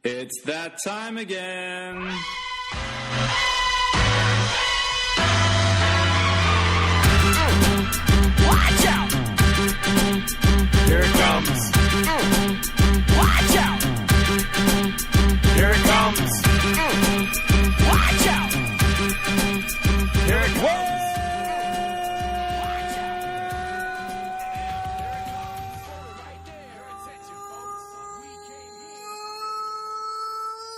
It's that time again. Watch out! Here it comes. Watch out! Here it comes. Watch out! Here it comes.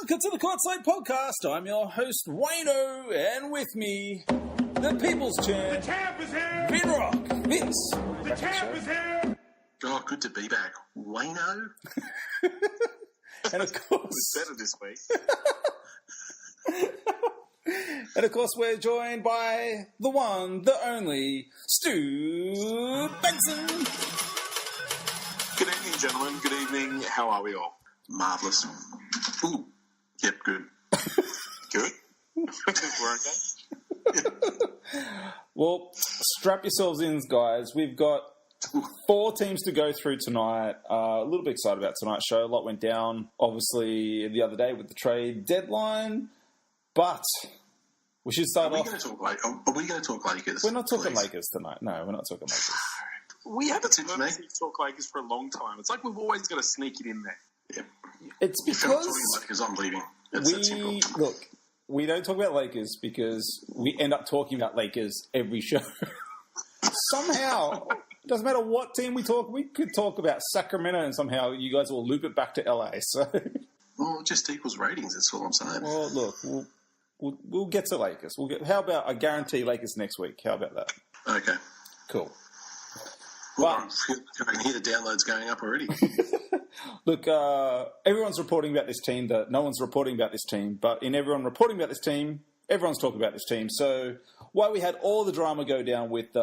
Welcome to the Courtside Podcast. I'm your host, Wayno, and with me, the People's Champ. The champ is here! Vinrock, Vince. The champ is here! Oh, good to be back. Wayno? And of course, It's better this week. and of course, we're joined by the one, the only, Stu Benson. Good evening, gentlemen. Good evening. How are we all? Marvellous. Ooh. Yep, good. Good? We're okay? Well, strap yourselves in, guys. We've got 4 teams to go through tonight. A little bit excited about tonight's show. A lot went down, obviously, the other day with the trade deadline. But we should start off. Are we going to talk Lakers? We're not talking please? Lakers tonight. No, we're not talking Lakers. We haven't That's it for me. purposely talked Lakers for a long time. It's like we've always got to sneak it in there. Yep. It's If we're not because talking Lakers, I'm leaving. That's that simple. we don't talk about Lakers because we end up talking about Lakers every show. Somehow, it doesn't matter what team we talk. We could talk about Sacramento, and somehow you guys will loop it back to LA. So, Well, it just equals ratings, that's all I'm saying. well, look, we'll get to Lakers. How about I guarantee Lakers next week? How about that? Okay. Cool. Well, I can hear the downloads going up already. Look, everyone's reporting about this team. That no one's reporting about this team, but in everyone reporting about this team, everyone's talking about this team. So while we had all the drama go down with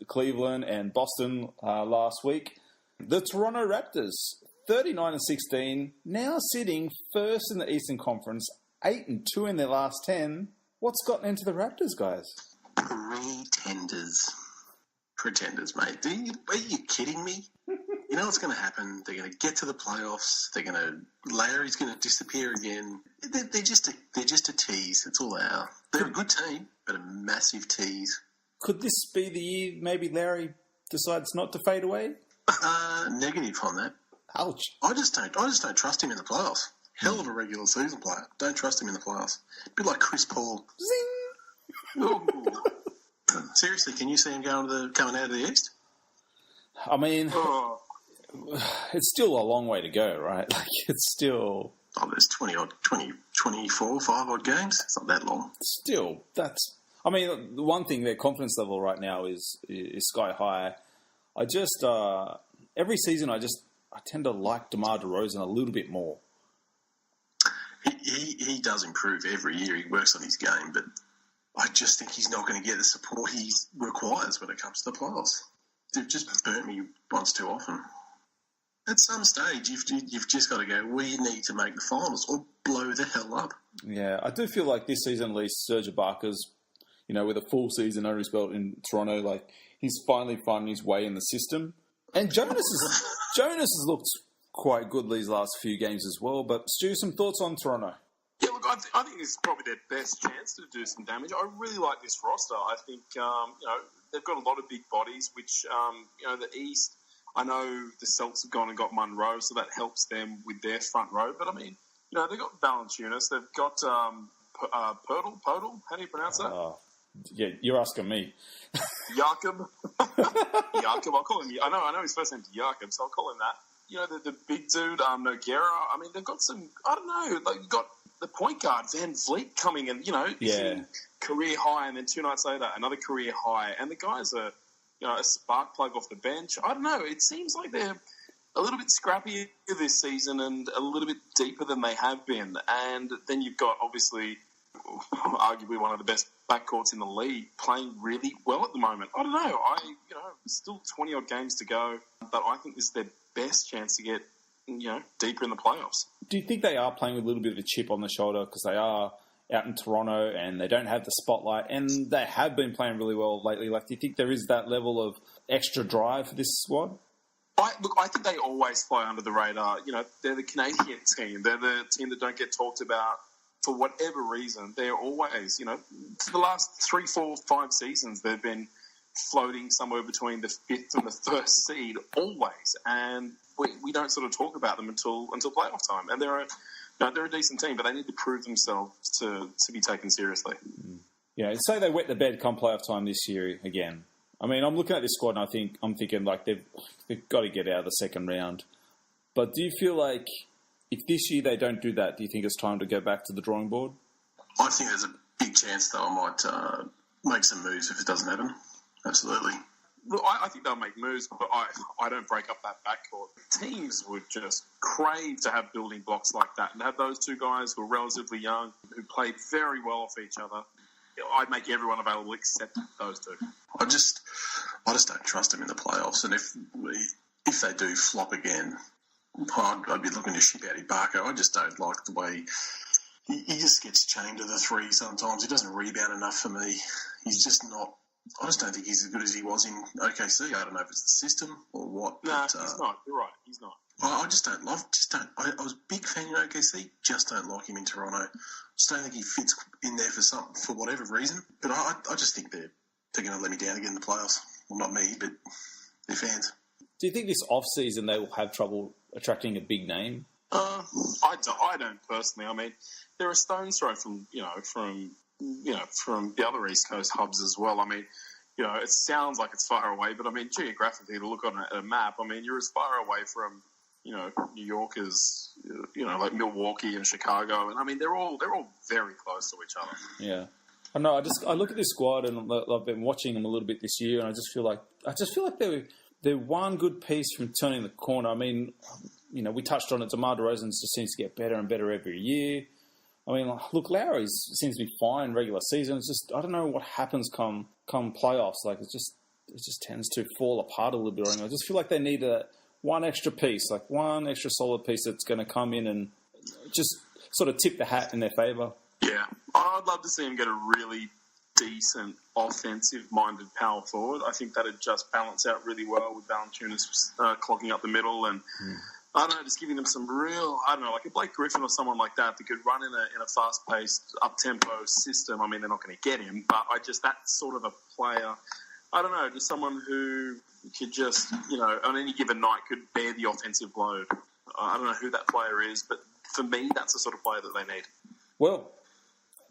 Cleveland and Boston last week, the Toronto Raptors, 39-16, now sitting first in the Eastern Conference, 8-2 in their last 10. What's gotten into the Raptors, guys? Pretenders, mate. Are you kidding me? You know what's going to happen? They're going to get to the playoffs. Larry's going to disappear again. They're just a tease. That's all they are. They're a good team, but a massive tease. Could this be the year maybe Larry decides not to fade away? Negative on that. Ouch. I just don't trust him in the playoffs. Hell of a regular season player. Don't trust him in the playoffs. A bit like Chris Paul. Zing! Ooh. Seriously, can you see him coming out of the East? I mean, Oh, it's still a long way to go, right? Like, it's still... Oh, there's 24, 5-odd games. It's not that long. Still, that's... I mean, the one thing, their confidence level right now is sky high. I just... every season, I tend to like DeMar DeRozan a little bit more. He does improve every year. He works on his game, but I just think he's not going to get the support he requires when it comes to the playoffs. They've just burnt me once too often. At some stage, you've just got to go, we need to make the finals or blow the hell up. Yeah, I do feel like this season, at least, Serge Ibaka's, with a full season under his belt in Toronto, like, he's finally finding his way in the system. And Jonas has looked quite good these last few games as well. But, Stu, some thoughts on Toronto? yeah, look, I think this is probably their best chance to do some damage. I really like this roster. I think, they've got a lot of big bodies, which, the East, I know the Celtics have gone and got Monroe, so that helps them with their front row. But, I mean, they've got Valanciunas. They've got Podol. How do you pronounce that? Yeah, you're asking me. Jakob. Jakob, I'll call him. I know his first name's Jakob, so I'll call him that. The big dude, Nogueira. I mean, they've got some, I don't know, like, you've got the point guard, Van Vliet, coming and, hitting career high, and then 2 nights later, another career high. And the guys are, a spark plug off the bench. I don't know. It seems like they're a little bit scrappier this season and a little bit deeper than they have been. And then you've got, obviously, arguably one of the best backcourts in the league playing really well at the moment. I don't know. Still 20-odd games to go, but I think this is their best chance to get, deeper in the playoffs. Do you think they are playing with a little bit of a chip on the shoulder because they are out in Toronto and they don't have the spotlight and they have been playing really well lately? Like, do you think there is that level of extra drive for this squad? I I think they always fly under the radar. You know, they're the Canadian team. They're the team that don't get talked about for whatever reason. They're always, you know, for the last 3, 4, 5 seasons, they've been floating somewhere between the 5th and the 1st seed always, and we don't sort of talk about them until playoff time. And they're a decent team, but they need to prove themselves to be taken seriously. Yeah, say they wet the bed come playoff time this year again. I mean, I'm looking at this squad and I'm thinking like they've got to get out of the second round. But do you feel like if this year they don't do that, do you think it's time to go back to the drawing board? I think there's a big chance, though, I might make some moves if it doesn't happen. Absolutely. Look, I think they'll make moves, but I don't break up that backcourt. Teams would just crave to have building blocks like that and have those two guys who are relatively young, who played very well off each other. I'd make everyone available except those two. I just don't trust them in the playoffs, and if they do flop again, I'd be looking to ship out Ibaka. I just don't like the way he just gets chained to the 3 sometimes. He doesn't rebound enough for me. He's just not. I just don't think he's as good as he was in OKC. I don't know if it's the system or what. No, he's not. You're right. He's not. I just don't love. I was a big fan in OKC. Just don't like him in Toronto. Just don't think he fits in there for whatever reason. But I just think they're going to let me down again in the playoffs. Well, not me, but their fans. Do you think this off-season they will have trouble attracting a big name? I don't personally. I mean, they're a stone's throw from the other East Coast hubs as well. I mean, you know, it sounds like it's far away, but I mean, geographically, to look on a map, I mean, you're as far away from, you know, New York as, you know, like Milwaukee and Chicago, and I mean, they're all very close to each other. Yeah, I know. I look at this squad, and I've been watching them a little bit this year, and I just feel like they're one good piece from turning the corner. I mean, you know, we touched on it. DeMar DeRozan just seems to get better and better every year. I mean, look, Lowry seems to be fine regular season. It's just I don't know what happens come playoffs. Like it just tends to fall apart a little bit. I just feel like they need one extra piece, like one extra solid piece that's going to come in and just sort of tip the hat in their favour. Yeah, I'd love to see him get a really decent offensive-minded power forward. I think that'd just balance out really well with Valanciunas clogging up the middle and. I don't know, just giving them some real, I don't know, like a Blake Griffin or someone like that could run in a fast-paced, up-tempo system. I mean, they're not going to get him, but that sort of a player, I don't know, just someone who could just, you know, on any given night could bear the offensive load. I don't know who that player is, but for me, that's the sort of player that they need. Well,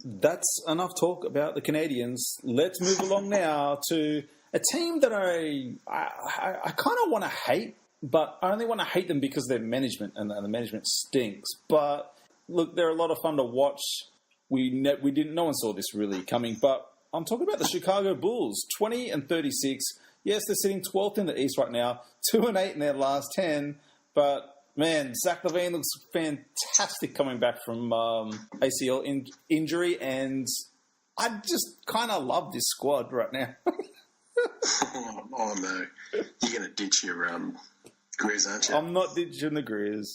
that's enough talk about the Canadians. Let's move along now to a team that I kind of want to hate. But I only want to hate them because their management and the management stinks. But look, they're a lot of fun to watch. No one saw this really coming. But I'm talking about the Chicago Bulls, 20-36. Yes, they're sitting 12th in the East right now, 2-8 in their last 10. But man, Zach LaVine looks fantastic coming back from ACL injury, and I just kind of love this squad right now. Oh no, you're going to ditch your Grizz, aren't you? I'm not ditching the Grizz.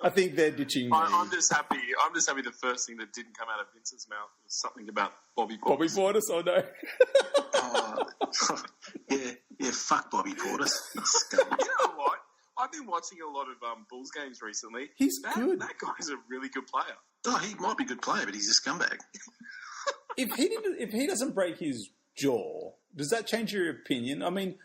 I think they're ditching me. I'm just happy the first thing that didn't come out of Vince's mouth was something about Bobby Portis. Bobby Portis, oh no. Yeah, fuck Bobby Portis. You know what? I've been watching a lot of Bulls games recently. He's good. That guy's a really good player. Oh, he might be a good player, but he's a scumbag. If he doesn't break his jaw, does that change your opinion? I mean,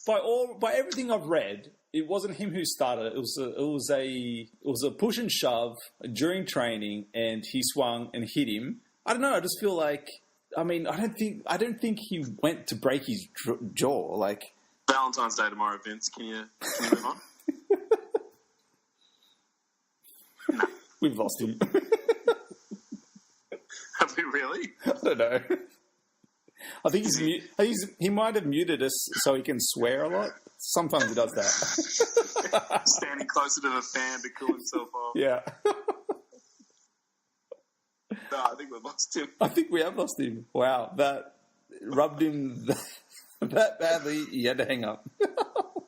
by everything I've read, it wasn't him who started it. It was a push and shove during training, and he swung and hit him. I don't know. I just feel like, I mean, I don't think he went to break his jaw. Like Valentine's Day tomorrow, Vince. Can you move on? No. We've lost him. Have we really? I don't know. I think he might have muted us so he can swear a lot. Sometimes he does that. Standing closer to the fan to cool himself off. Yeah. No, I think we've lost him. I think we have lost him. Wow, that rubbed him that badly. He had to hang up.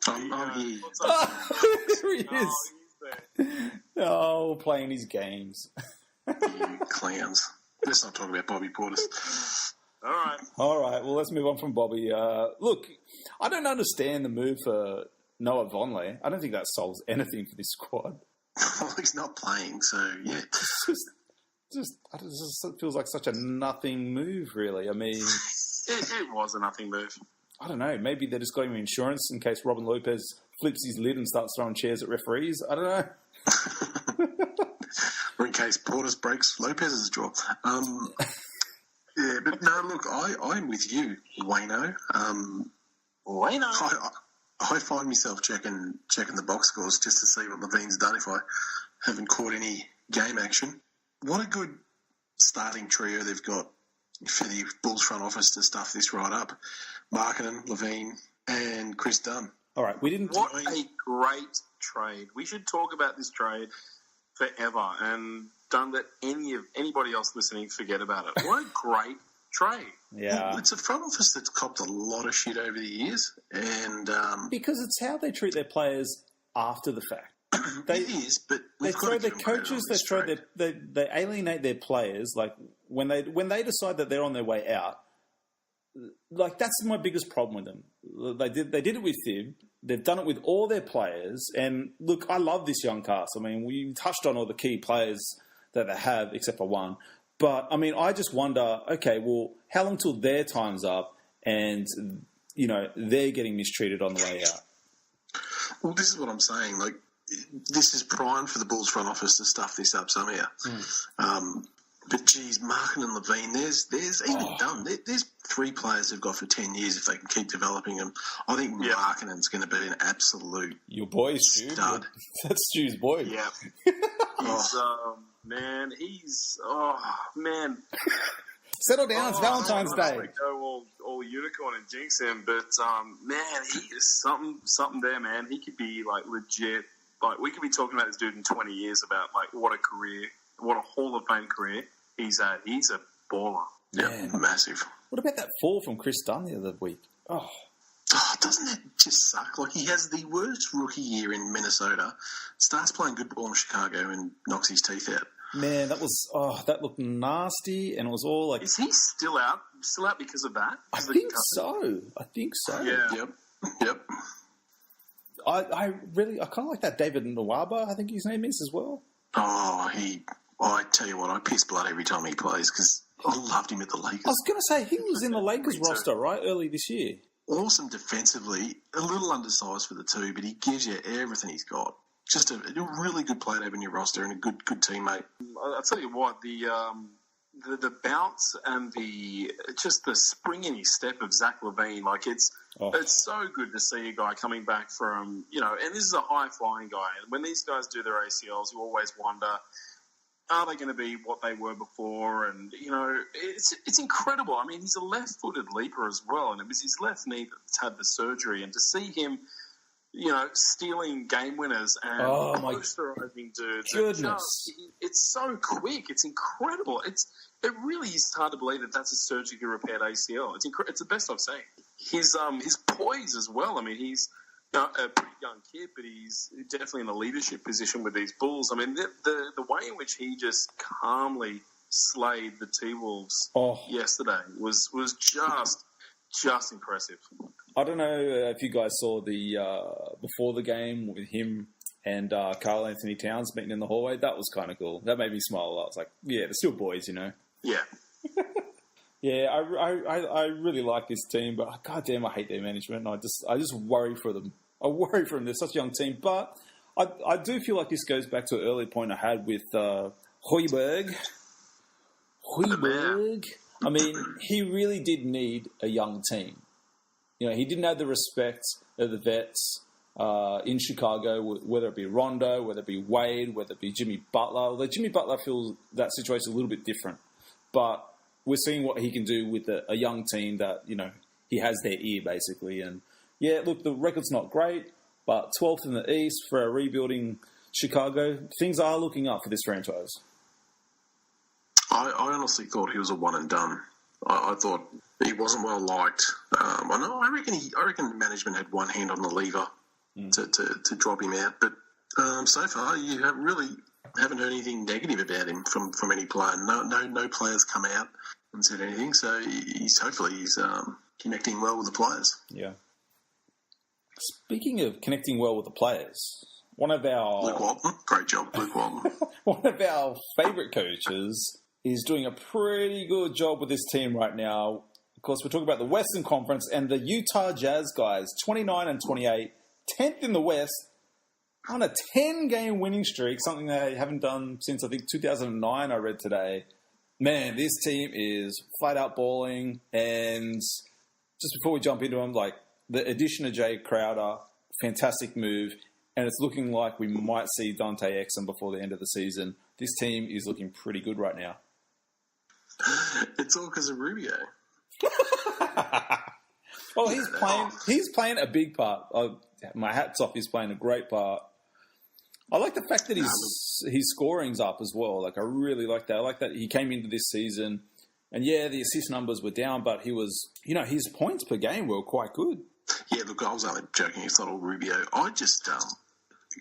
I'm here. There he is. He's there. Oh, playing his games. You clowns. Let's not talk about Bobby Portis. All right. Well, let's move on from Bobby. Look, I don't understand the move for Noah Vonleh. I don't think that solves anything for this squad. Well, he's not playing, so yeah. It feels like such a nothing move, really. I mean, It was a nothing move. I don't know. Maybe they're just got him insurance in case Robin Lopez flips his lid and starts throwing chairs at referees. I don't know. Or in case Portis breaks Lopez's jaw. Yeah, but no, look, I'm with you, Wayno. Wayno. I find myself checking the box scores just to see what Levine's done if I haven't caught any game action. What a good starting trio they've got for the Bulls front office to stuff this right up. Markkanen, Levine, and Chris Dunn. All right, we didn't... What a great trade. We should talk about this trade forever and don't let anybody else listening forget about it. What a great trade. Yeah. Well, it's a front office that's copped a lot of shit over the years. And because it's how they treat their players after the fact. It is, but they throw their coaches. They alienate their players. Like when they decide that they're on their way out. Like that's my biggest problem with them. They did it with Thib. They've done it with all their players. And look, I love this young cast. I mean, we touched on all the key players that they have, except for one. But I mean, I just wonder. Okay, well, how long till their time's up, and they're getting mistreated on the way out? Well, this is what I'm saying. Like, this is prime for the Bulls front office to stuff this up somehow. But geez, Markkanen and Levine, there's even done. There's 3 players they've got for 10 years if they can keep developing them. I think Markkanen's going to be an absolute your boy, Stu. Stud. That's Stu's boy. Yeah. Man. Settle down. It's Valentine's Day. I don't want to go all unicorn and jinx him, but man, he is something there, man. He could be like legit. Like we could be talking about this dude in 20 years about like what a career, what a Hall of Fame career he's had. He's a baller. Yeah, massive. What about that fall from Chris Dunn the other week? Oh, doesn't that just suck? Like, he has the worst rookie year in Minnesota, starts playing good ball in Chicago and knocks his teeth out. Man, that looked nasty, and it was all like... Is he still out? Still out because of that? I think so. Yeah. Yep. I kind of like that David Nwaba, I think his name is as well. I tell you what, I piss blood every time he plays because I loved him at the Lakers. I was going to say, he was in the Lakers roster, right, early this year. Awesome defensively, a little undersized for the 2, but he gives you everything he's got. Just a really good player to have in your roster and a good teammate. I'll tell you what, the bounce and the spring in his step of Zach LaVine, like it's so good to see a guy coming back from, and this is a high-flying guy. And when these guys do their ACLs, you always wonder, are they going to be what they were before? And, it's incredible. I mean, he's a left-footed leaper as well, and it was his left knee that's had the surgery. And to see him, stealing game winners and posterizing dudes. Goodness. It's so quick. It's incredible. It really is hard to believe that that's a surgically repaired ACL. It's the best I've seen. His poise as well. I mean, he's a pretty young kid, but he's definitely in a leadership position with these Bulls. I mean, the way in which he just calmly slayed the T-Wolves yesterday was just impressive. I don't know if you guys saw the before the game with him and Karl Anthony Towns meeting in the hallway. That was kind of cool. That made me smile a lot. I was like, yeah, they're still boys, Yeah. Yeah, I really like this team, but goddamn, I hate their management. And I just worry for them. I worry for them. They're such a young team, but I do feel like this goes back to an early point I had with Hoiberg. I mean, he really did need a young team. He didn't have the respect of the vets in Chicago, whether it be Rondo, whether it be Wade, whether it be Jimmy Butler. Although Jimmy Butler feels that situation a little bit different. But we're seeing what he can do with a young team that, he has their ear, basically. And, yeah, look, the record's not great, but 12th in the East for a rebuilding Chicago, things are looking up for this franchise. I honestly thought he was a one and done. I thought he wasn't well liked. I reckon management had one hand on the lever to drop him out. But so far, you haven't heard anything negative about him from any player. No players come out Haven't said anything, so hopefully he's connecting well with the players. Yeah. Speaking of connecting well with the players, one of our... Luke Walton. Great job, Luke Walton. One of our favourite coaches is doing a pretty good job with this team right now. Of course, we're talking about the Western Conference and the Utah Jazz guys, 29 and 28, 10th in the West, on a 10-game winning streak, something they haven't done since, I think, 2009, I read today. Man, this team is flat-out balling, and just before we jump into them, like, the addition of Jay Crowder, fantastic move, and it's looking like we might see Dante Exum before the end of the season. This team is looking pretty good right now. It's all because of Rubio. Well, he's playing a big part. My hat's off, he's playing a great part. I like the fact that his scoring's up as well. Like, I really like that. I like that he came into this season, and yeah, the assist numbers were down, but he was, his points per game were quite good. Yeah, look, I was only joking. It's not all Rubio. I just,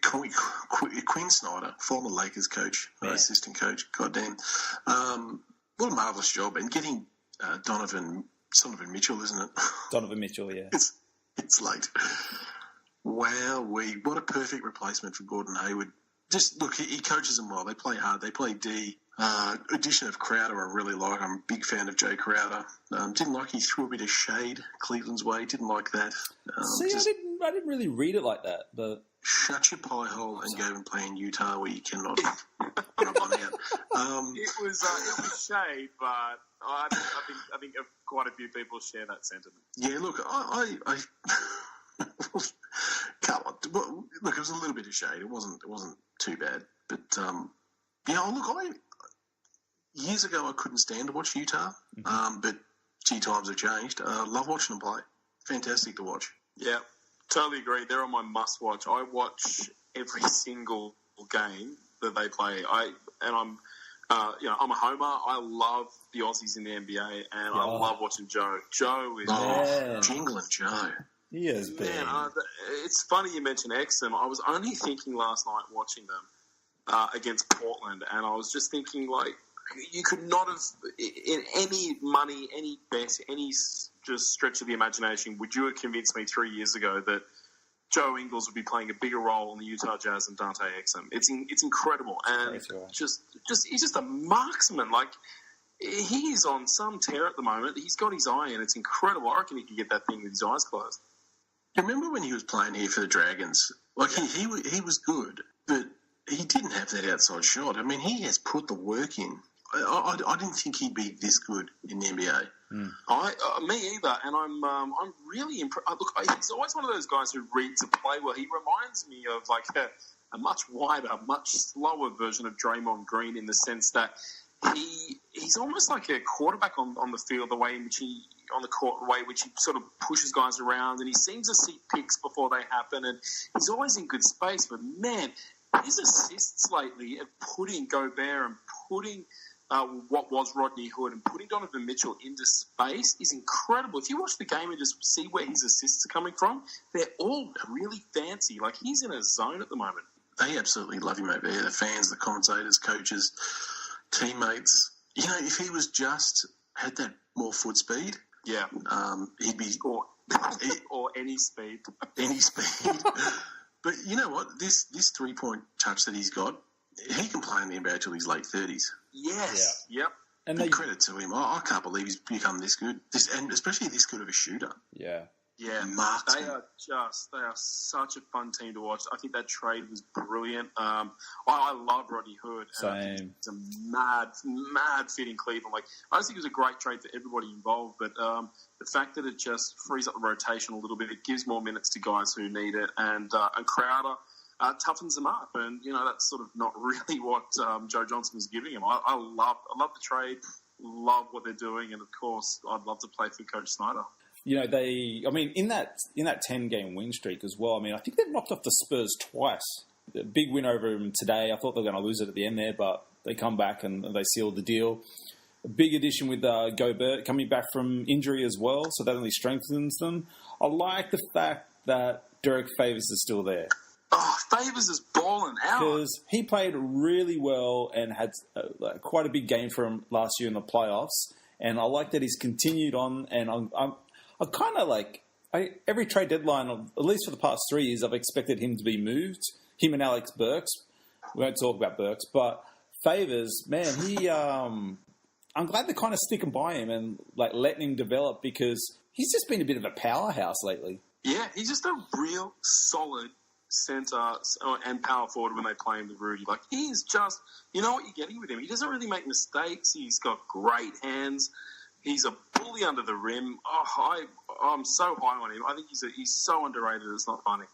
Quinn Snyder, former Lakers coach, assistant coach, goddamn. What a marvellous job. And getting Donovan Mitchell, isn't it? Donovan Mitchell, yeah. It's late. Wow, what a perfect replacement for Gordon Hayward. Just, look, he coaches them well. They play hard. They play D. Addition of Crowder, I really like. I'm a big fan of Jay Crowder. Didn't like he threw a bit of shade Cleveland's way. Didn't like that. I didn't really read it like that. But shut your pie hole and go and play in Utah where you cannot rub on out. It was shade, but I think quite a few people share that sentiment. Yeah, look, I come on. Look, it was a little bit of shade. It wasn't too bad, but years ago I couldn't stand to watch Utah, but gee, times have changed. Love watching them play. Fantastic to watch. Yeah, totally agree. They're on my must-watch. I watch every single game that they play. I'm a homer. I love the Aussies in the NBA, and I love watching Joe. Joe is jingling Joe. He has been. Man, it's funny you mentioned Exum. I was only thinking last night watching them against Portland, and I was just thinking, like, you could not have, in any money, any bet, any just stretch of the imagination, would you have convinced me 3 years ago that Joe Ingles would be playing a bigger role in the Utah Jazz than Dante Exum? It's incredible, and he's just a marksman. Like, he's on some tear at the moment. He's got his eye, and it's incredible. I reckon he could get that thing with his eyes closed. Remember when he was playing here for the Dragons? Like, he was good, but he didn't have that outside shot. I mean, he has put the work in. I didn't think he'd be this good in the NBA. Me either, and I'm really impressed. Look, he's always one of those guys who reads a play well. He reminds me of like a much wider, much slower version of Draymond Green in the sense that he's almost like a quarterback on the field, the way in which on the court, the way in which he sort of pushes guys around, and he seems to see picks before they happen, and he's always in good space. But man, his assists lately at putting Gobert and putting what was Rodney Hood and putting Donovan Mitchell into space is incredible. If you watch the game and just see where his assists are coming from, they're all really fancy. Like, he's in a zone at the moment. They absolutely love him over there. The fans, the commentators, coaches, teammates. You know, if he was just had that more foot speed, he'd be or any speed, any speed. But you know what? This 3-point touch that he's got, he can play in the NBA till he's late 30s. Yes. Yeah. Yep. And credit to him. I can't believe he's become this good, and especially this good of a shooter. Yeah. Yeah, Marksman. they are such a fun team to watch. I think that trade was brilliant. I love Rodney Hood. Same. It's a mad fit in Cleveland. Like, I just think it was a great trade for everybody involved, but the fact that it just frees up the rotation a little bit, it gives more minutes to guys who need it, and Crowder toughens them up, and that's sort of not really what Joe Johnson was giving him. I love the trade, love what they're doing, and of course I'd love to play for Coach Snyder. In that 10-game win streak as well, I think they've knocked off the Spurs twice. A big win over them today. I thought they were going to lose it at the end there, but they come back and they sealed the deal. A big addition with Gobert coming back from injury as well, so that only strengthens them. I like the fact that Derek Favors is still there. Oh, Favors is balling out. Because he played really well and had quite a big game for him last year in the playoffs. and I like that he's continued on. And I'm kind of like every trade deadline, at least for the past 3 years, I've expected him to be moved. Him and Alex Burks. We won't talk about Burks, but Favours, man, he. I'm glad they're kind of sticking by him and like letting him develop because he's just been a bit of a powerhouse lately. Yeah, he's just a real solid centre and power forward when they play him with Rudy. Like, he's just, you know what you're getting with him. He doesn't really make mistakes. He's got great hands. He's a bully under the rim. Oh, I'm so high on him. I think he's so underrated. It's not funny.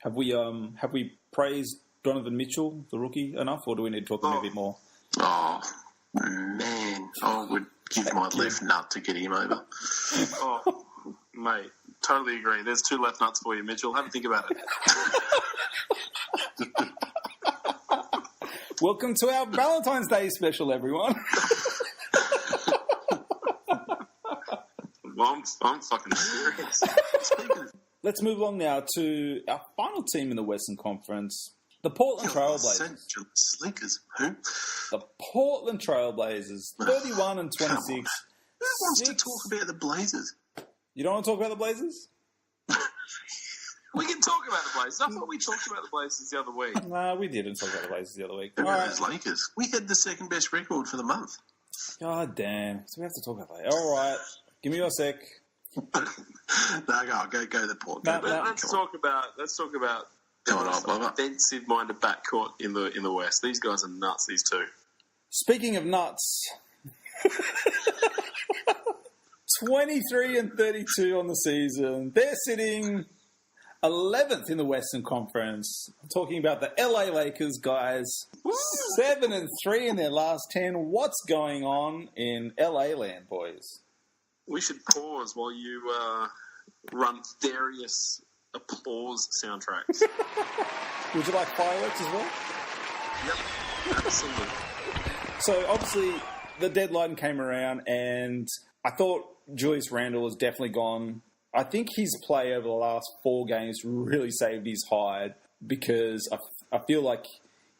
Have we praised Donovan Mitchell, the rookie, enough, or do we need to talk a bit more? Oh, man. I would give my left nut to get him over. Oh, mate, totally agree. There's 2 left nuts for you, Mitchell. Have a think about it. Welcome to our Valentine's Day special, everyone. Well, I'm fucking serious. Let's move along now to our final team in the Western Conference, the Portland Trailblazers. Slickers. Who? The Portland Trailblazers, 31 and 26. Who wants to talk about the Blazers? You don't want to talk about the Blazers? We can talk about the Blazers. I thought we talked about the Blazers the other week. Nah, we didn't talk about the Blazers the other week. Who All about right. those Lakers? We had the second best record for the month. God damn. So we have to talk about that. All right. Give me your sec. No, go the Port. No, Let's talk about Come on, Bubba. offensive-minded backcourt in the West. These guys are nuts, these two. Speaking of nuts, 23 and 32 on the season. They're sitting 11th in the Western Conference. I'm talking about the LA Lakers, guys. 7 and 3 in their last 10. What's going on in LA land, boys? We should pause while you run various applause soundtracks. Would you like fireworks as well? Yep, absolutely. So, obviously, the deadline came around, and I thought Julius Randle was definitely gone. I think his play over the last 4 games really saved his hide because I feel like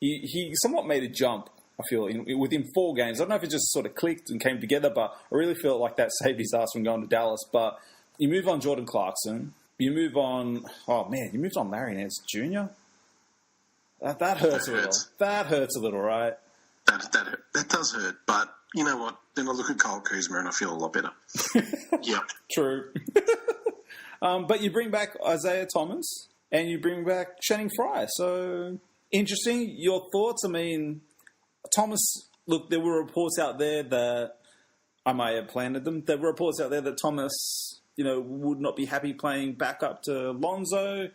he somewhat made a jump, I feel, within 4 games. I don't know if it just sort of clicked and came together, but I really felt like that saved his ass from going to Dallas. But you move on Jordan Clarkson. You move on... Oh, man, you moved on Larry Nance Jr.? That hurts a little. That hurts a little, right? That does hurt, but you know what? Then I look at Kyle Kuzma and I feel a lot better. Yep. True. But you bring back Isaiah Thomas and you bring back Channing Frye. So, interesting. Your thoughts? I mean, Thomas, look, there were reports out there that I may have planted them. There were reports out there that Thomas, would not be happy playing back up to Lonzo.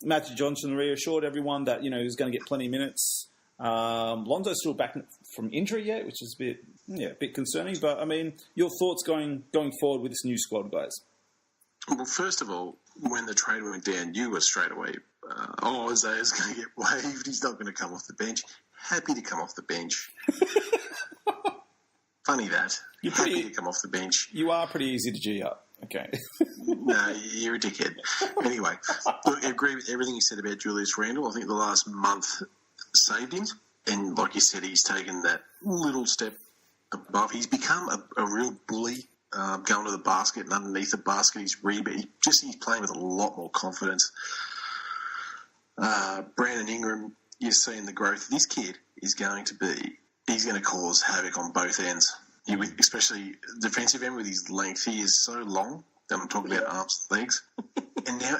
Magic Johnson reassured everyone that, he's going to get plenty of minutes. Lonzo's still back from injury yet, which is a bit concerning. But, I mean, your thoughts going forward with this new squad, guys? Well, first of all, when the trade went down, you were straight away, Isaiah's going to get waived. He's not going to come off the bench. Happy to come off the bench. Funny that. Happy to come off the bench. You are pretty easy to G up. Okay. No, you're a dickhead. Anyway, look, I agree with everything you said about Julius Randle. I think the last month saved him. And like you said, he's taken that little step above. He's become a real bully. Going to the basket and underneath the basket, he's playing with a lot more confidence. Brandon Ingram, you're seeing the growth. This kid is going to cause havoc on both ends. Especially defensive end with his length. He is so long that I'm talking about arms and legs. And now,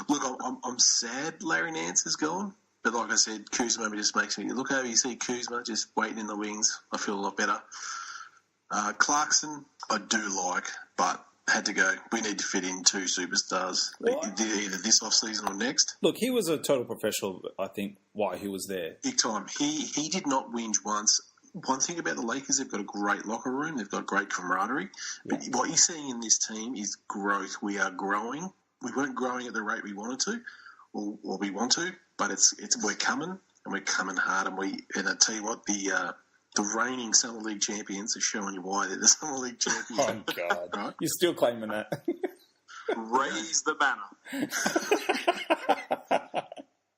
look, I'm sad Larry Nance is gone. But like I said, Kuzma just makes me look over. You see Kuzma just waiting in the wings. I feel a lot better. Clarkson, I do like, but had to go. We need to fit in 2 superstars, either this offseason or next. Look, he was a total professional, I think, why he was there. Big time. He did not whinge once. One thing about the Lakers, they've got a great locker room. They've got great camaraderie. Yeah. But what you're seeing in this team is growth. We are growing. We weren't growing at the rate we wanted to, or we want to, but we're coming, and we're coming hard. And I tell you what, the reigning Summer League champions are showing you why they're the Summer League champions. Oh, God. Right? You're still claiming that. Raise the banner.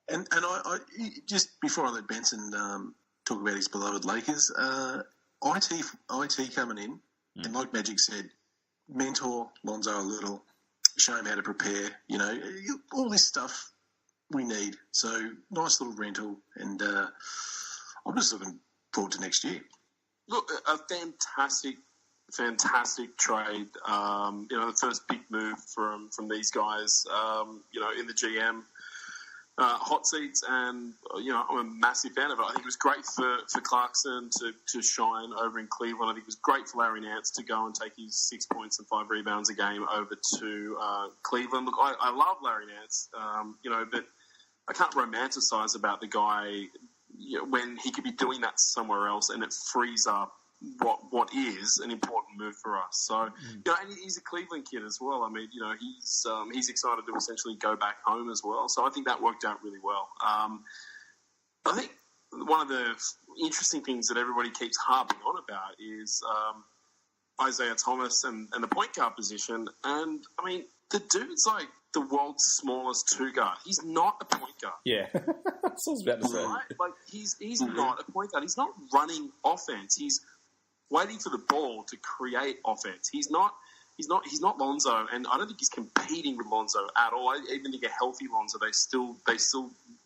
And I just before I let Benson talk about his beloved Lakers, IT coming in, and like Magic said, mentor Lonzo a little, show him how to prepare, all this stuff we need. So nice little rental, and I'm just looking forward to next year. Look, a fantastic trade. The first big move from these guys, in the GM hot seats, and I'm a massive fan of it. I think it was great for Clarkson to shine over in Cleveland. I think it was great for Larry Nance to go and take his 6 points and 5 rebounds a game over to Cleveland. Look, I love Larry Nance, but I can't romanticize about the guy when he could be doing that somewhere else, and it frees up what is an important move for us. So, and he's a Cleveland kid as well. I mean, he's excited to essentially go back home as well. So I think that worked out really well. I think one of the interesting things that everybody keeps harping on about is Isaiah Thomas and the point guard position. And, I mean, the dude's like the world's smallest two guard. He's not a point guard. Yeah. That's what I was about to say. Right? Like, he's not a point guard. He's not running offense. He's waiting for the ball to create offense. He's not Lonzo, and I don't think he's competing with Lonzo at all. I even think a healthy Lonzo, they still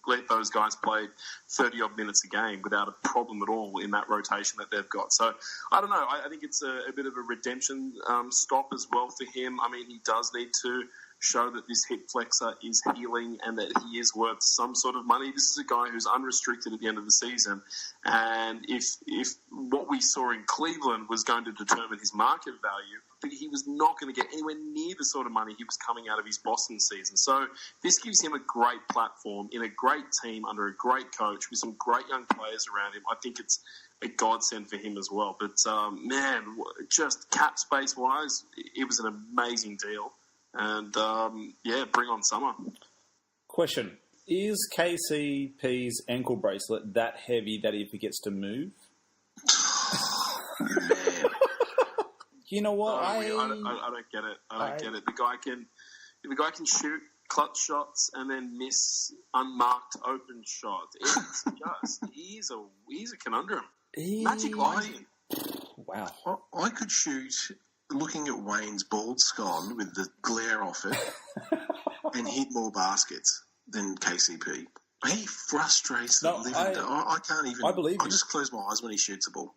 let those guys play 30-odd minutes a game without a problem at all in that rotation that they've got. So, I don't know. I think it's a bit of a redemption stop as well for him. I mean, he does need to show that this hip flexor is healing and that he is worth some sort of money. This is a guy who's unrestricted at the end of the season. And if what we saw in Cleveland was going to determine his market value, he was not going to get anywhere near the sort of money he was coming out of his Boston season. So this gives him a great platform in a great team under a great coach with some great young players around him. I think it's a godsend for him as well. But, man, just cap space-wise, it was an amazing deal. And, bring on summer. Question. Is KCP's ankle bracelet that heavy that he forgets to move? You know what? I don't get it. I don't get it. The guy can shoot clutch shots and then miss unmarked open shots. It's just he's a conundrum. Magic lighting. Wow. I could shoot looking at Wayne's bald scone with the glare off it and hit more baskets than KCP. He frustrates the living. I can't even. I believe I you. just close my eyes when he shoots a ball.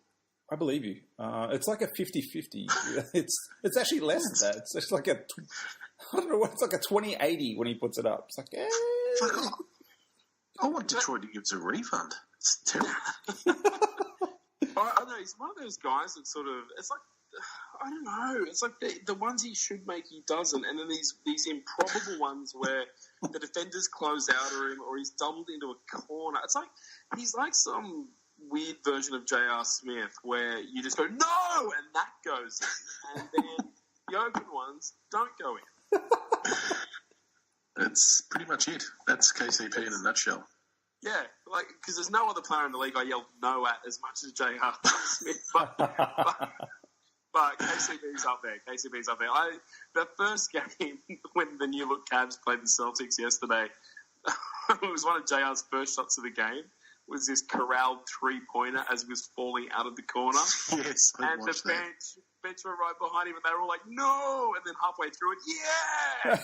I believe you. It's like a 50-50. It's actually less than that. It's like a, I don't know what, it's like a 20-80 when he puts it up. It's like, I want Detroit to give us a refund. It's terrible. I know, he's one of those guys that sort of, it's like, I don't know, it's like the ones he should make, he doesn't. And then these improbable ones where the defenders close out of him or he's doubled into a corner. It's like, he's like some weird version of J.R. Smith where you just go, no, and that goes in. And then the open ones don't go in. That's pretty much it. That's KCP in a nutshell. Yeah, like, because there's no other player in the league I yelled no at as much as J.R. Smith. But KCP's up there. KCP's up there. The first game when the New Look Cavs played the Celtics yesterday, it was one of JR's first shots of the game, was this corralled three-pointer as he was falling out of the corner. Yes, and the bench were right behind him, and they were all like, no! And then halfway through it, yeah!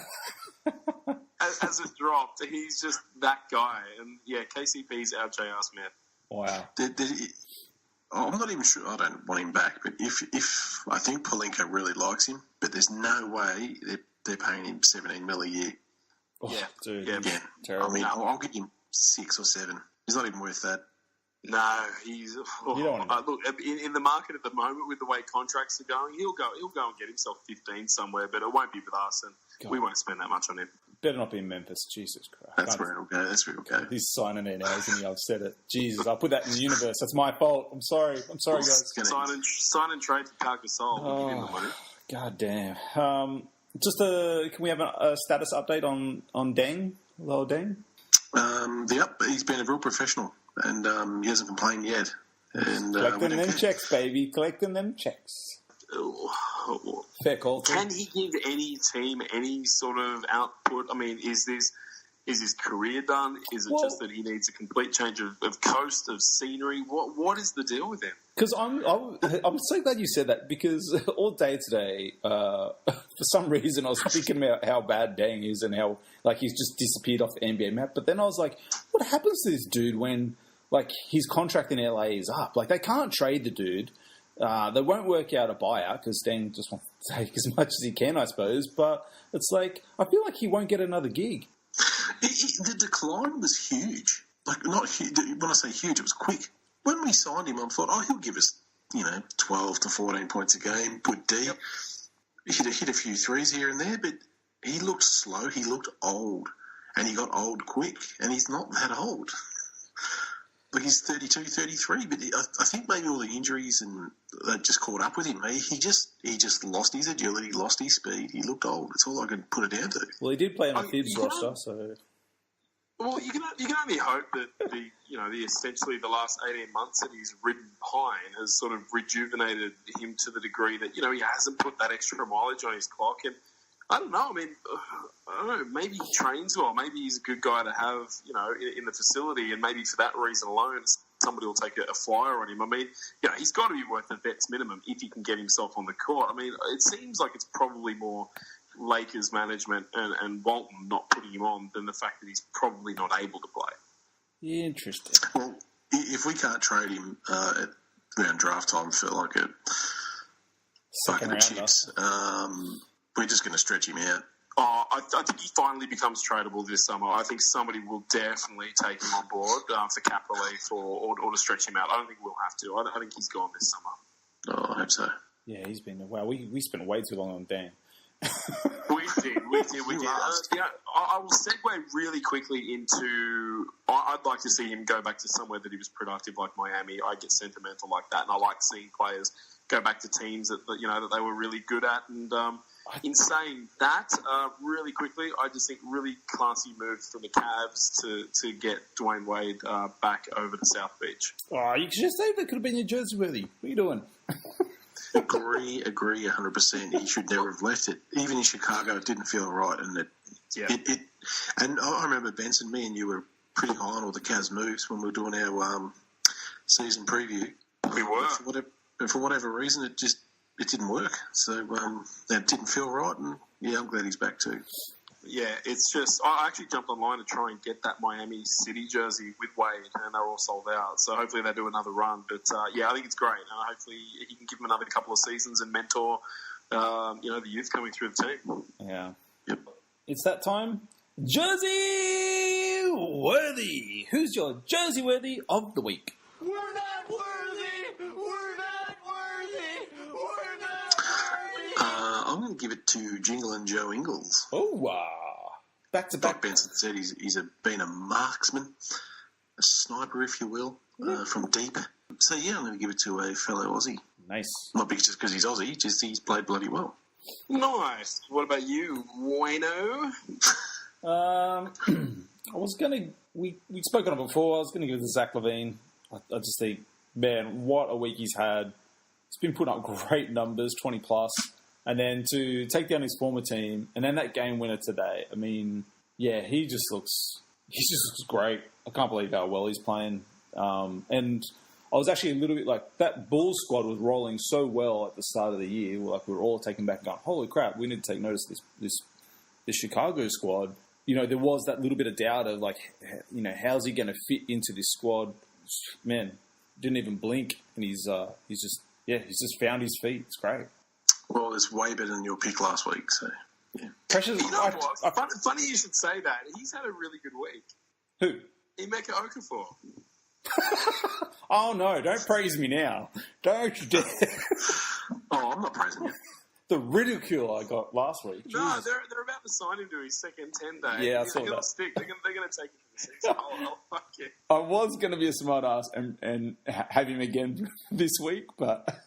as it dropped, he's just that guy. And, yeah, KCP's our J.R. Smith. Wow. I'm not even sure. I don't want him back, but if I think Pelinka really likes him, but there's no way they're paying him $17 million a year. Oh, yeah, dude, yeah, terrible. I mean, I'll give him 6 or 7. He's not even worth that. No, he's You don't want look in the market at the moment with the way contracts are going. He'll go and get himself 15 somewhere, but it won't be with us, and we won't spend that much on him. Better not be in Memphis. Jesus Christ. That's where it'll go. He's signing it now, isn't he? I've said it. Jesus, I'll put that in the universe. That's my fault. I'm sorry, guys. Sign and trade for Pau Gasol. We'll give him the money. God damn. Can we have a status update on Deng? Lower Deng? He's been a real professional, and he hasn't complained yet. And collecting them checks, baby. Collecting them checks. Fair call. Can he give any team any sort of output? I mean, is Is his career done? Is it just that he needs a complete change of coast, of scenery? What is the deal with him? Because I'm so glad you said that, because all day today, for some reason, I was thinking about how bad Dang is and how he's just disappeared off the NBA map. But then I was like, what happens to this dude when his contract in LA is up? They can't trade the dude. They won't work out a buyout because Dang just wants to take as much as he can, I suppose. But it's I feel like he won't get another gig. The decline was huge. Not huge. When I say huge, it was quick. When we signed him, I thought, he'll give us, 12 to 14 points a game, good D. Yep. Hit a few threes here and there, but he looked slow. He looked old, and he got old quick, and he's not that old. He's 32, 33, but I think maybe all the injuries and that just caught up with him. He just lost his agility, lost his speed. He looked old. That's all I could put it down to. Well, he did play on a Thibs roster, so. Well, you can only hope that the essentially the last 18 months that he's ridden Pine has sort of rejuvenated him to the degree that he hasn't put that extra mileage on his clock. And I don't know. I mean, I don't know. Maybe he trains well. Maybe he's a good guy to have, in the facility, and maybe for that reason alone, somebody will take a flyer on him. I mean, he's got to be worth a vet's minimum if he can get himself on the court. I mean, it seems like it's probably more Lakers management and Walton not putting him on than the fact that he's probably not able to play. Yeah, interesting. Well, if we can't trade him around draft time for a bucket of chips, we're just going to stretch him out. I think he finally becomes tradable this summer. I think somebody will definitely take him on board for cap relief or to stretch him out. I don't think we'll have to. I think he's gone this summer. Oh, I hope so. Yeah, he's been... Wow, we spent way too long on Dan. We did. I will segue really quickly into... I'd like to see him go back to somewhere that he was productive, like Miami. I get sentimental like that, and I like seeing players go back to teams that they were really good at. And in saying that, really quickly, I just think really classy move from the Cavs to get Dwayne Wade back over to South Beach. Oh, you just say that could have been your jersey worthy. What are you doing? Agree 100%. He should never have left it. Even in Chicago, it didn't feel right. And and I remember, Benson, me and you were pretty high on all the Cavs moves when we were doing our season preview. We were. But for whatever reason, it didn't work. So that didn't feel right. And I'm glad he's back too. Yeah, it's just... I actually jumped online to try and get that Miami City jersey with Wade, and they're all sold out. So hopefully they do another run. But, I think it's great. Hopefully he can give them another couple of seasons and mentor, the youth coming through the team. Yeah. Yep. It's that time. Jersey Worthy. Who's your Jersey Worthy of the week? We're not worthy. We're not worthy. We're not worthy. I'm going to give it to Jingle and Joe Ingles. Oh, back to back. Like Benson said, he's been a marksman, a sniper, if you will, from deep. So, I'm going to give it to a fellow Aussie. Nice. Not just because he's Aussie, just he's played bloody well. Nice. What about you, Wayno? I was going to... We spoke on it before. I was going to give it to Zach LaVine. I just think, man, what a week he's had. He's been putting up great numbers, 20+. And then to take down his former team, and then that game winner today. I mean, he just looks great. I can't believe how well he's playing. And I was actually a little bit that Bulls squad was rolling so well at the start of the year. We were all taken back and going, holy crap, we need to take notice of this Chicago squad. There was that little bit of doubt of how's he going to fit into this squad? Man, didn't even blink, and he's just found his feet. It's great. Well, it's way better than your pick last week, so, yeah. Precious. Funny you should say that. He's had a really good week. Who? Emeka Okafor. Oh, no, don't praise me now. Don't you dare. Oh, I'm not praising you. The ridicule I got last week. No, they're about to sign him to his second 10-day. Yeah, I saw that. They're going to take him to the season. Oh, fuck it. I was going to be a smart ass and have him again this week, but...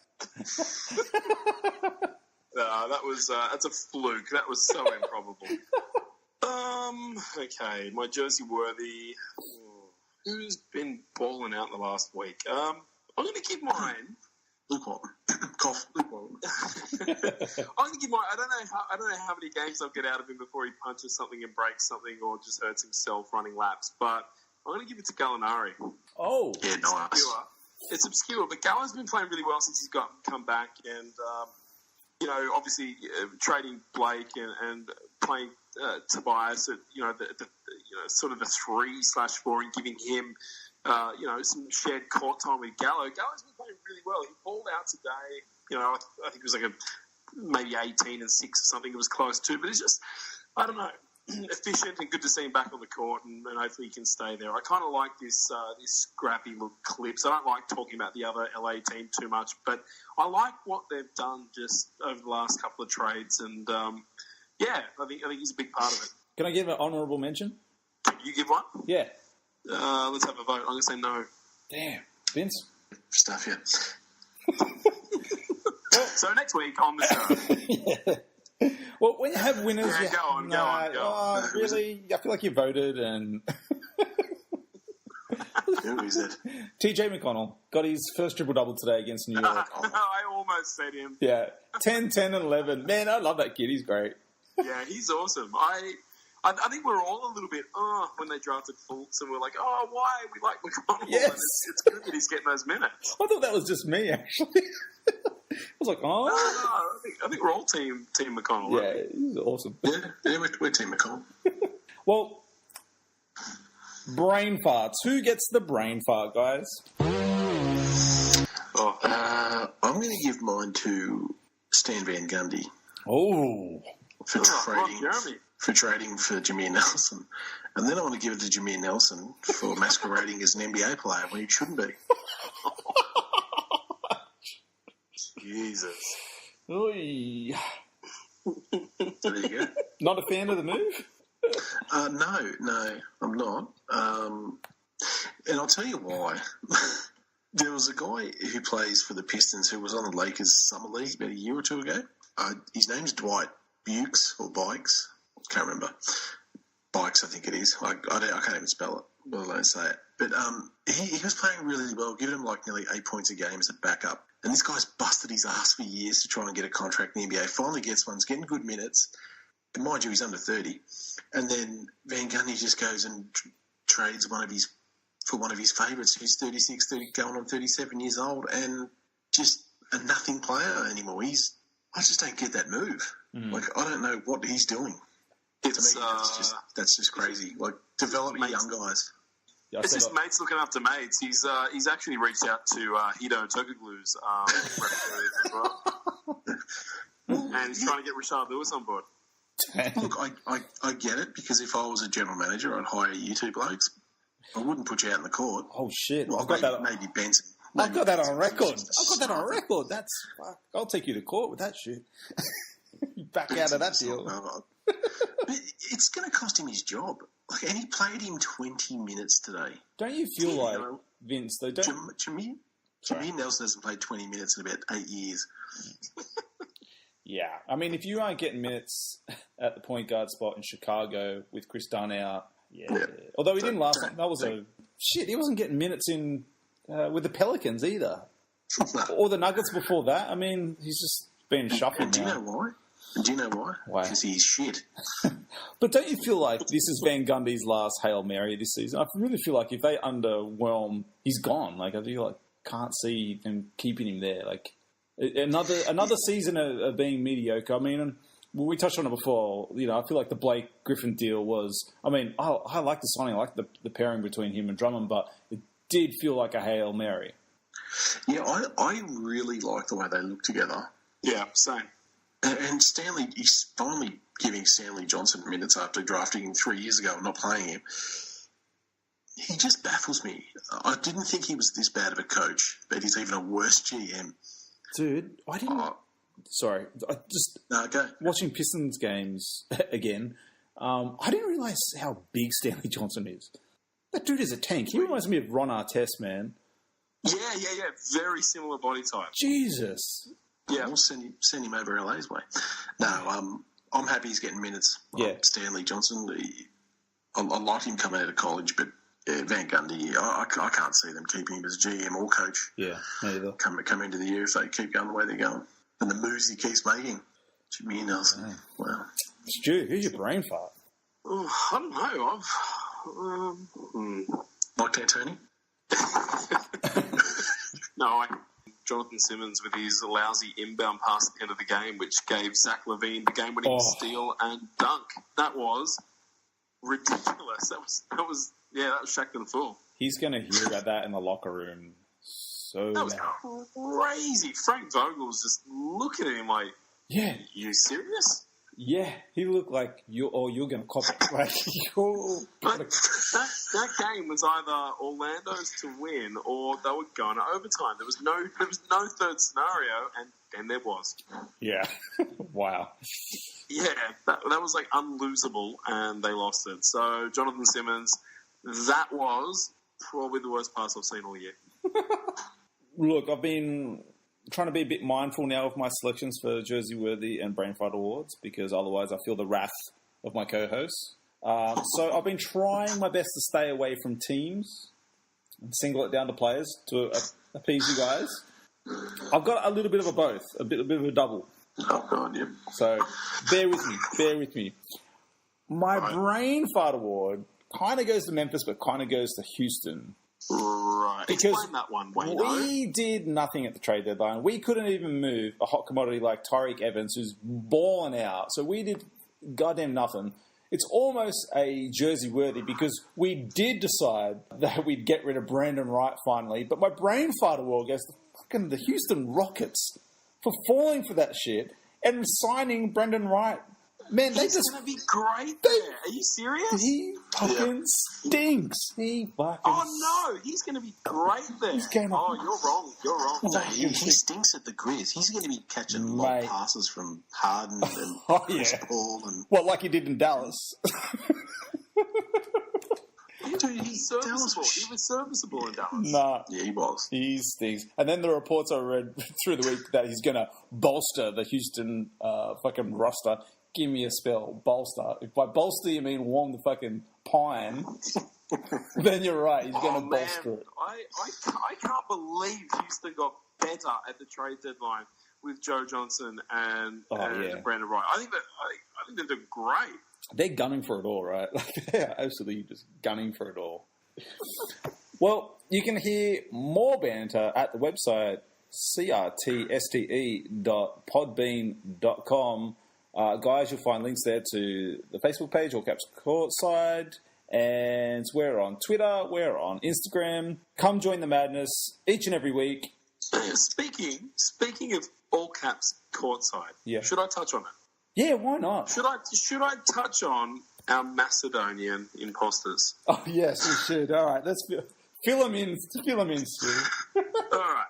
That's a fluke. That was so improbable. Okay, my Jersey Worthy. Who's been balling out the last week? I'm going to give mine. Luke Walton. Cough. I'm gonna give I don't know how many games I'll get out of him before he punches something and breaks something or just hurts himself running laps. But I'm gonna give it to Gallinari. Oh, Yeah, nice. Obscure. It's obscure, but Gallo's been playing really well since he's come back, and obviously trading Blake and playing Tobias at the sort of the 3/4 and giving him some shared court time with Gallo. Gallo's been playing really well. He balled out today. I think it was like maybe 18 and 6 or something. It was close to, but it's just I don't know. Efficient and good to see him back on the court, and hopefully he can stay there. I kind of like this scrappy look clips. I don't like talking about the other LA team too much, but I like what they've done just over the last couple of trades, and I think he's a big part of it. can I give an honourable mention? Can you give one? Yeah. Let's have a vote. I'm going to say no. Damn, Vince. Stuff, yeah. So next week on the show. Yeah. Well, when you have winners, Yeah, go on. Oh, really? I feel like you voted, and Who is it? TJ McConnell got his first triple-double today against New York. I almost said him. Yeah, 10, 10, and 11. Man, I love that kid. He's great. Yeah, he's awesome. I think we're all a little bit, when they drafted Fultz, and we're like, why? We like McConnell. Yes. And it's good that he's getting those minutes. I thought that was just me, actually. I was like, No, I think we're all team McConnell. Yeah, Right? he's awesome. Yeah, we're Team McCall. Well, brain farts. Who gets the brain fart, guys? I'm going to give mine to Stan Van Gundy Oh. for Jeremy. trading for Jameer Nelson. And then I want to give it to Jameer Nelson for masquerading as an NBA player when he shouldn't be. Jesus. Oy. There you go. Not a fan of the move? No, I'm not. And I'll tell you why. There was a guy who plays for the Pistons who was on the Lakers Summer League about a year or two ago. His name's Dwight Bukes or Bikes. Can't remember. Bikes, I think it is. I can't even spell it. Well, I don't say it. But he was playing really well, giving him like nearly 8 points a game as a backup. And this guy's busted his ass for years to try and get a contract in the NBA. Finally gets one. He's getting good minutes. And mind you, he's under 30. And then Van Gundy just goes and trades one of his favourites who's 36, going on 37 years old and just a nothing player anymore. I just don't get that move. Like, I don't know what he's doing. To me, that's just crazy. Like, develop your young guys. Yeah, It's just mates looking after mates. He's actually reached out to Hito Turkoglu's representative as well. And he's trying to get Rashard Lewis on board. Look, I get it, because if I was a general manager, I'd hire you two blokes. I wouldn't put you out in the court. Oh, shit. Well, I've got that. maybe Benson. I've got that on record. That's fuck. I'll take you to court with that shit. Back out of that deal. But it's going to cost him his job. Like, and he played him 20 minutes today. Don't you feel like, Vince, though, Jameer Nelson hasn't played 20 minutes in about 8 years. Yeah. I mean, if you aren't getting minutes at the point guard spot in Chicago with Chris Dunn out, yeah. Although he didn't last long. That was shit, he wasn't getting minutes in with the Pelicans either. Or the Nuggets before that. I mean, he's just been shuffled and do you know why? Why? Because he's shit. But don't you feel like this is Van Gundy's last Hail Mary this season? I really feel like if they underwhelm, he's gone. Like, I feel like can't see them keeping him there. Like, another season of being mediocre. I mean, we touched on it before. You know, I feel like the Blake Griffin deal was. I mean, I like the signing, I like the pairing between him and Drummond, but it did feel like a Hail Mary. Yeah, I really like the way they look together. Yeah, same. And Stanley, he's finally giving Stanley Johnson minutes after drafting him 3 years ago and not playing him. He just baffles me. I didn't think he was this bad of a coach, but he's even a worse GM. Dude, I didn't... Sorry. Go. Watching Pistons games again, I didn't realise how big Stanley Johnson is. That dude is a tank. He reminds me of Ron Artest, man. Yeah. Very similar body type. Jesus. Yeah, we'll send him over LA's way. No, I'm happy he's getting minutes. Yeah. Stanley Johnson, I liked him coming out of college, but Yeah, Van Gundy, I can't see them keeping him as GM or coach. Yeah, neither. Come into the year if they keep going the way they're going. And the moves he keeps making. Jimmy and Nelson. Yeah. Wow. Stu, who's your brain fart? Oh, I don't know. Mike D'Antoni? No, Jonathan Simmons with his lousy inbound pass at the end of the game, which gave Zach LaVine the game-winning steal and dunk. That was ridiculous. That was Shaq to the full. He's going to hear about that in the locker room. That was crazy. Frank Vogel's just looking at him like, yeah, you serious? Yeah, he looked like you're going to cop it. Like, But that game was either Orlando's to win or they were going to overtime. There was no third scenario, and then there was. Yeah. Wow. Yeah, that was like unlosable, and they lost it. So Jonathan Simmons, that was probably the worst pass I've seen all year. Look, I've been trying to be a bit mindful now of my selections for Jersey Worthy and Brain Fart Awards, because otherwise I feel the wrath of my co-hosts. So I've been trying my best to stay away from teams and single it down to players to appease you guys. I've got a little bit of a both, a bit of a double. Oh, God, yeah. So bear with me. My Brain Fart Award kind of goes to Memphis, but kind of goes to Houston. Right. Because explain that one, Wayno. We did nothing at the trade deadline. We couldn't even move a hot commodity like Tyreek Evans, who's balling out. So we did goddamn nothing. It's almost a Jersey worthy because we did decide that we'd get rid of Brandon Wright finally. But my Brain Fart Award goes to fucking the Houston Rockets for falling for that shit and signing Brandon Wright. Man, He's going to be great there. Are you serious? He fucking stinks. He fucking... Oh, no. He's going to be great there. You're wrong. You're wrong. No, he stinks at the Grizz. He's going to be catching long passes from Harden and Chris Paul. And... Well, like he did in Dallas. Dude, he's serviceable. He was serviceable in Dallas. Nah. Yeah, he was. He stinks. And then the reports I read through the week that he's going to bolster the Houston fucking roster. Give me a spell. Bolster. If by bolster you mean warm the fucking pine, then you're right. He's going to bolster it. I can't believe Houston got better at the trade deadline with Joe Johnson and Brandon Wright. I think that they're great. They're gunning for it all, right? They're absolutely just gunning for it all. Well, you can hear more banter at the website crtste.podbean.com. Guys, you'll find links there to the Facebook page, All Caps Courtside, and we're on Twitter, we're on Instagram. Come join the madness each and every week. Speaking of All Caps Courtside, should I touch on it? Yeah, why not? Should I touch on our Macedonian imposters? Oh, yes, we should. All right, let's fill them in, Stu. All right.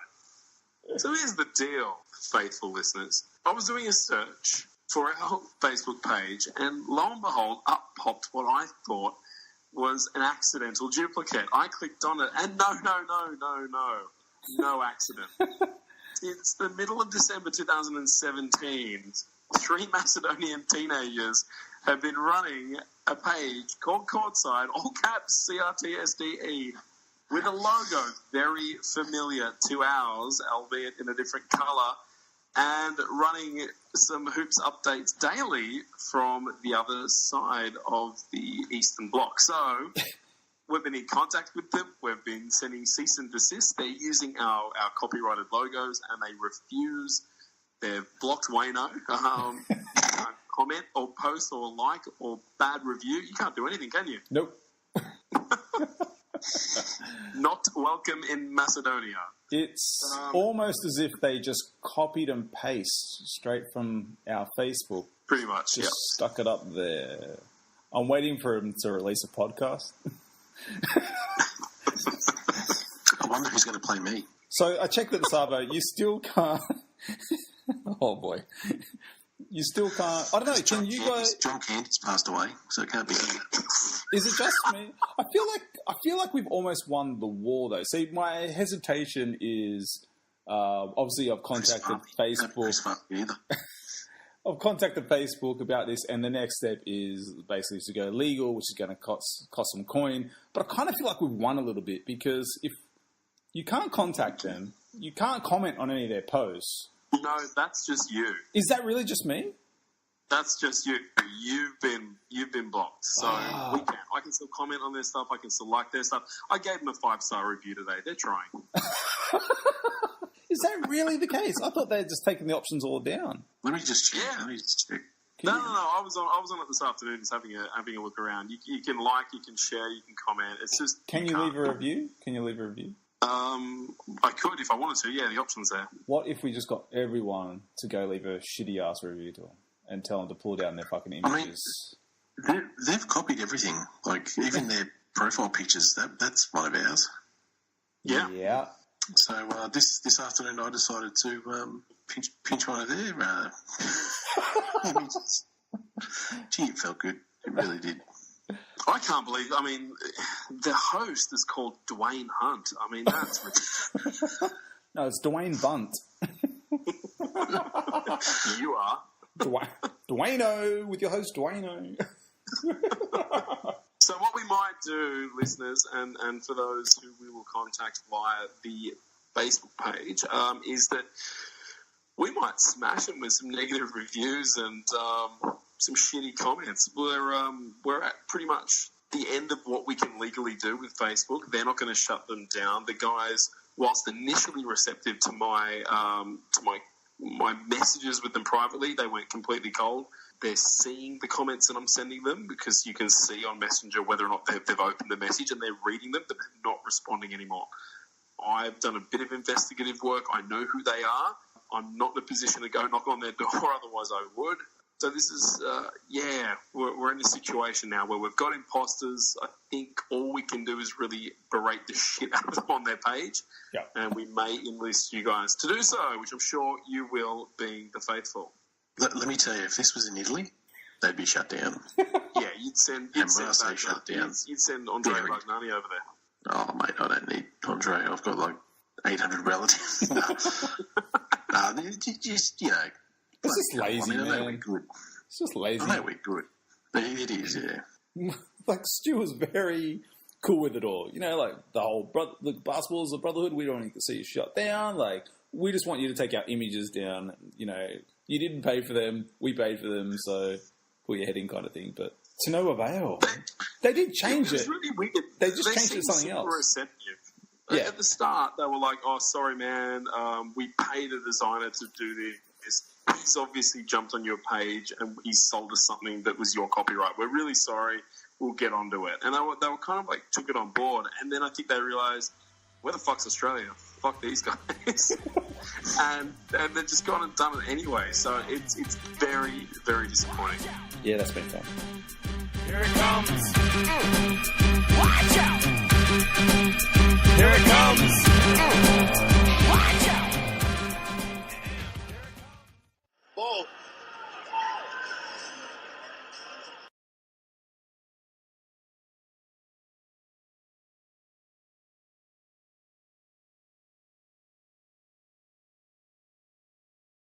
So here's the deal, faithful listeners. I was doing a search for our Facebook page, and lo and behold, up popped what I thought was an accidental duplicate. I clicked on it, and no accident. It's the middle of December 2017. 3 Macedonian teenagers have been running a page called Courtside, all caps CRTSDE, with a logo very familiar to ours, albeit in a different colour, and running some hoops updates daily from the other side of the Eastern Bloc. So we've been in contact with them. We've been sending cease and desist. They're using our copyrighted logos, and they refuse. They've blocked Wayno. You can't comment or post or like or bad review. You can't do anything, can you? Nope. Not welcome in Macedonia. It's almost as if they just copied and pasted straight from our Facebook. Pretty much, Just stuck it up there. I'm waiting for him to release a podcast. I wonder who's going to play me. So I checked at Savo. You still can't... Oh, boy. You still can't... I don't know. Can you guys... John Candy's passed away, so it can't be him. Is it just me? I feel like we've almost won the war, though. See, my hesitation is... obviously, I've contacted Facebook. I've contacted Facebook about this, and the next step is basically to go legal, which is going to cost some coin. But I kind of feel like we've won a little bit, because if you can't contact them, you can't comment on any of their posts. No, that's just you. Is that really just me? That's just you. You've been blocked. So I can still comment on their stuff. I can still like their stuff. I gave them a 5-star review today. They're trying. Is that really the case? I thought they'd just taken the options all down. Let me just check. Yeah. Let me just check. No. I was on it this afternoon, just having a look around. You can like, you can share, you can comment. It's just. Can you leave a review? Can you leave a review? I could if I wanted to. Yeah, the option's there. What if we just got everyone to go leave a shitty ass review to them and tell them to pull down their fucking images? I mean, they've copied everything. Like even their profile pictures. That's one of ours. Yeah. Yeah. So this afternoon, I decided to pinch one of their images. Gee, it felt good. It really did. I can't believe. I mean, the host is called Dwayne Hunt. I mean, that's ridiculous. No, it's Dwayne Bunt. You are. Dwayno, with your host Dwayno. So what we might do, listeners, and for those who we will contact via the Facebook page, is that we might smash them with some negative reviews and some shitty comments. We're at pretty much the end of what we can legally do with Facebook. They're not going to shut them down. The guys, whilst initially receptive to my messages with them privately, they went completely cold. They're seeing the comments that I'm sending them, because you can see on Messenger whether or not they've opened the message, and they're reading them, but they're not responding anymore. I've done a bit of investigative work. I know who they are. I'm not in a position to go knock on their door, otherwise I would. So this is, we're in a situation now where we've got imposters. I think all we can do is really berate the shit out of them on their page. Yeah. And we may enlist you guys to do so, which I'm sure you will, being the faithful. Let me tell you, if this was in Italy, they'd be shut down. Yeah, you'd send shut down. You'd send Andre Bagnani over there. Oh, mate, I don't need Andre. I've got like 800 relatives. Just, you know. It's just lazy, I mean, I know man. we're good. It's just lazy. I know we're good. But it is, yeah. Like, Stu was very cool with it all. You know, like, the whole basketball's a brotherhood. We don't need to see you shut down. Like, we just want you to take our images down. You know, you didn't pay for them. We paid for them, so pull your head in kind of thing. But to no avail. They did change it. It was really weird. They just changed it to something else. Receptive. Yeah. At the start, they were like, "Oh, sorry, man. We paid a designer to do this. He's obviously jumped on your page and he sold us something that was your copyright. We're really sorry. We'll get onto it." And they were kind of like took it on board. And then I think they realised, where the fuck's Australia? Fuck these guys. and they've just gone and done it anyway. So it's very, very disappointing. Yeah, that's been fun. Here it comes. Watch out! Here it comes.